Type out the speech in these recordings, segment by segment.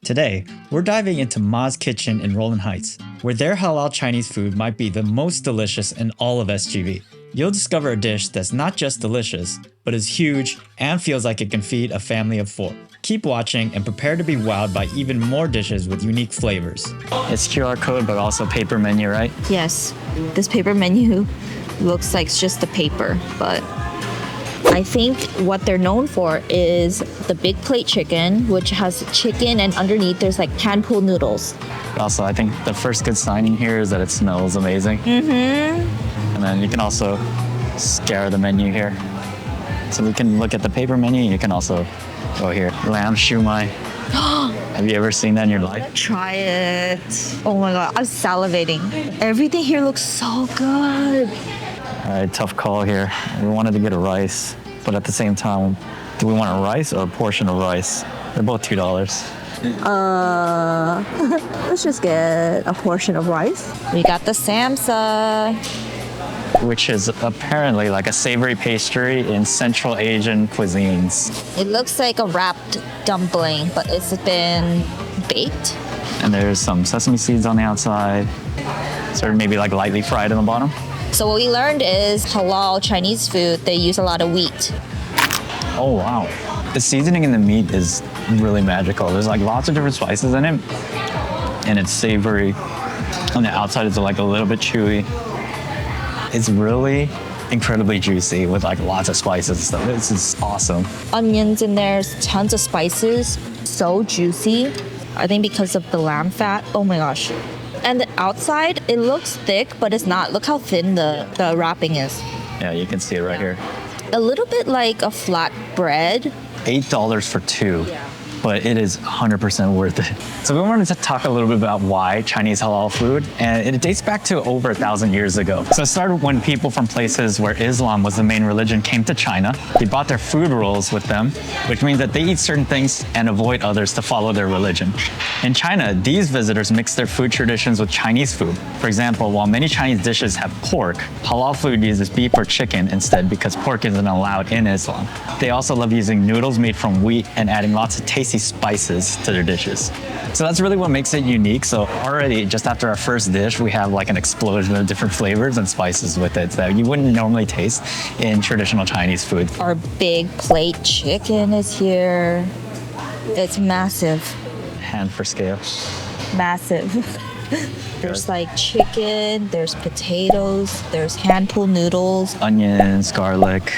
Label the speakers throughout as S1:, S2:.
S1: Today, we're diving into Ma's Kitchen in Rowland Heights, where their halal Chinese food might be the most delicious in all of SGV. You'll discover a dish that's not just delicious, but is huge and feels like it can feed a family of 4. Keep watching and prepare to be wowed by even more dishes with unique flavors.
S2: It's QR code, but also paper menu, right?
S3: Yes, this paper menu looks like it's just the paper, but I think what they're known for is the big plate chicken, which has chicken and underneath there's like hand-pulled noodles.
S2: Also, I think the first good sign in here is that it smells amazing. And then you can also scour the menu here. So we can look at the paper menu. You can also go here. Lamb shumai. Have you ever seen that in your life?
S3: Try it. Oh my God, I'm salivating. Everything here looks so good.
S2: All right, tough call here. We wanted to get a rice, but at the same time, do we want a rice or a portion of rice? They're both $2.
S3: Let's just get a portion of rice. We got the samsa.
S2: Which is apparently like a savory pastry in Central Asian cuisines.
S3: It looks like a wrapped dumpling, but it's been baked.
S2: And there's some sesame seeds on the outside, sort of maybe like lightly fried on the bottom.
S3: So what we learned is halal Chinese food, they use a lot of wheat.
S2: Oh, wow. The seasoning in the meat is really magical. There's like lots of different spices in it, and it's savory. On the outside, it's like a little bit chewy. It's really incredibly juicy with like lots of spices and stuff. This is awesome.
S3: Onions in there, tons of spices, so juicy. I think because of the lamb fat, oh my gosh. And the outside, it looks thick, but it's not. Look how thin the wrapping is.
S2: Yeah, you can see it right here.
S3: A little bit like a flat bread.
S2: $8 for 2. But it is 100% worth it. So we wanted to talk a little bit about why Chinese halal food, and it dates back to over 1,000 years ago. So it started when people from places where Islam was the main religion came to China. They brought their food rules with them, which means that they eat certain things and avoid others to follow their religion. In China, these visitors mix their food traditions with Chinese food. For example, while many Chinese dishes have pork, halal food uses beef or chicken instead because pork isn't allowed in Islam. They also love using noodles made from wheat and adding lots of tasty spices to their dishes. So that's really what makes it unique. So already just after our first dish, we have like an explosion of different flavors and spices with it that you wouldn't normally taste in traditional Chinese food.
S3: Our big plate chicken is here. It's massive.
S2: Hand for scale.
S3: Massive. There's like chicken, there's potatoes, there's hand-pulled noodles.
S2: Onions, garlic.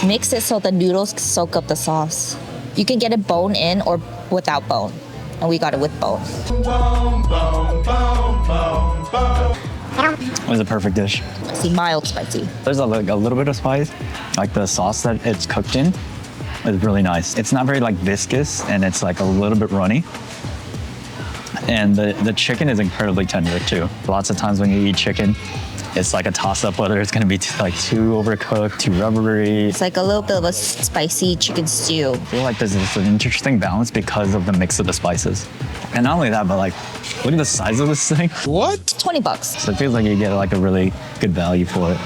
S3: Mix it so the noodles soak up the sauce. You can get it bone in or without bone. And we got it with bone.
S2: It was a perfect dish.
S3: Spicy, mild spicy.
S2: There's a little bit of spice. Like the sauce that it's cooked in is really nice. It's not very like viscous, and it's like a little bit runny. And the chicken is incredibly tender too. Lots of times when you eat chicken, it's like a toss-up whether it's gonna be too overcooked, too rubbery.
S3: It's like a little bit of a spicy chicken stew.
S2: I feel like there's an interesting balance because of the mix of the spices. And not only that, but like, look at the size of this thing.
S4: What?
S3: 20 bucks.
S2: So it feels like you get like a really good value for it.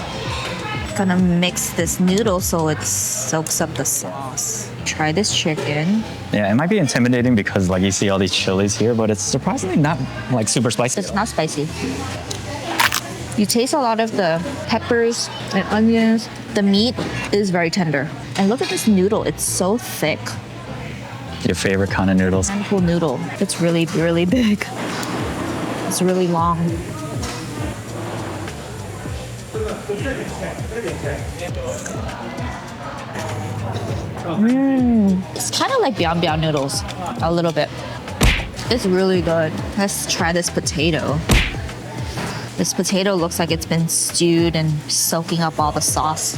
S3: Gonna mix this noodle so it soaks up the sauce. Try this chicken.
S2: Yeah, it might be intimidating because like you see all these chilies here, but it's surprisingly not like super spicy.
S3: It's not spicy. You taste a lot of the peppers and onions. The meat is very tender. And look at this noodle, it's so thick.
S2: Your favorite kind of noodles.
S3: Handful noodle. It's really, really big. It's really long. It's kind of like bian bian noodles, a little bit. It's really good. Let's try this potato. This potato looks like it's been stewed and soaking up all the sauce.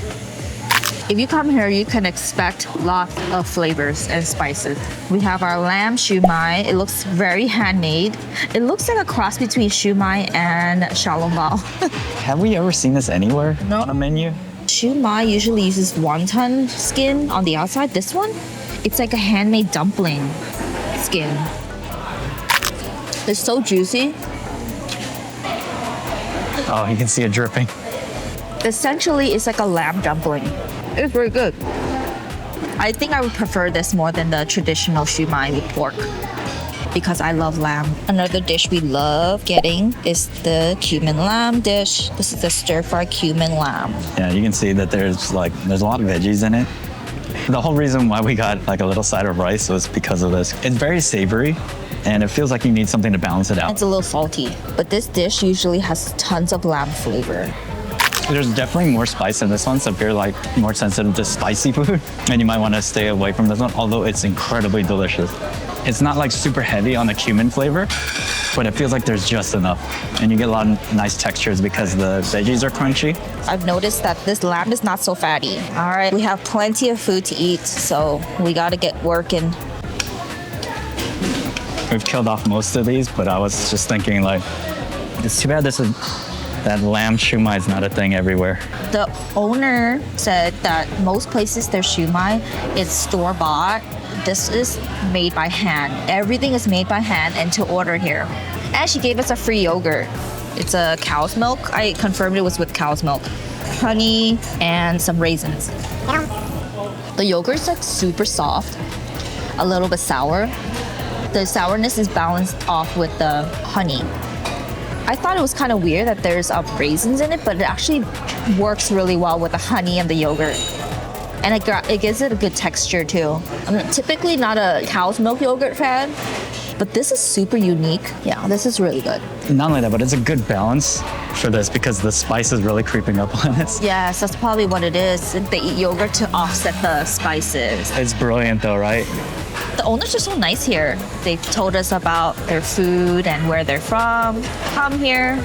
S3: If you come here, you can expect lots of flavors and spices. We have our lamb shumai. It looks very handmade. It looks like a cross between shumai and xiaolongbao.
S2: Have we ever seen this anywhere
S3: No.
S2: on a menu?
S3: Shumai usually uses wonton skin on the outside. This one, it's like a handmade dumpling skin. It's so juicy.
S2: Oh, you can see it dripping.
S3: Essentially, it's like a lamb dumpling. It's very good. I think I would prefer this more than the traditional shumai with pork. because I love lamb. Another dish we love getting is the cumin lamb dish. This is the stir-fried cumin lamb.
S2: Yeah, you can see that there's a lot of veggies in it. The whole reason why we got like a little side of rice was because of this. It's very savory, and it feels like you need something to balance it out.
S3: It's a little salty, but this dish usually has tons of lamb flavor.
S2: There's definitely more spice in this one, so if you're like more sensitive to spicy food, then you might want to stay away from this one, although it's incredibly delicious. It's not like super heavy on the cumin flavor, but it feels like there's just enough. And you get a lot of nice textures because the veggies are crunchy.
S3: I've noticed that this lamb is not so fatty. All right, we have plenty of food to eat, so we gotta get working.
S2: We've killed off most of these, but I was just thinking like, it's too bad that lamb shumai is not a thing everywhere.
S3: The owner said that most places their shumai is store-bought. This is made by hand. Everything is made by hand and to order here. And she gave us a free yogurt. It's a cow's milk. I confirmed it was with cow's milk. Honey and some raisins. The yogurt's like super soft, a little bit sour. The sourness is balanced off with the honey. I thought it was kind of weird that there's raisins in it, but it actually works really well with the honey and the yogurt. And it gives it a good texture too. I'm typically not a cow's milk yogurt fan, but this is super unique. Yeah, this is really good.
S2: Not only that, but it's a good balance for this because the spice is really creeping up on this.
S3: Yes, that's probably what it is. They eat yogurt to offset the spices.
S2: It's brilliant though, right?
S3: The owners are so nice here. They've told us about their food and where they're from. Come here.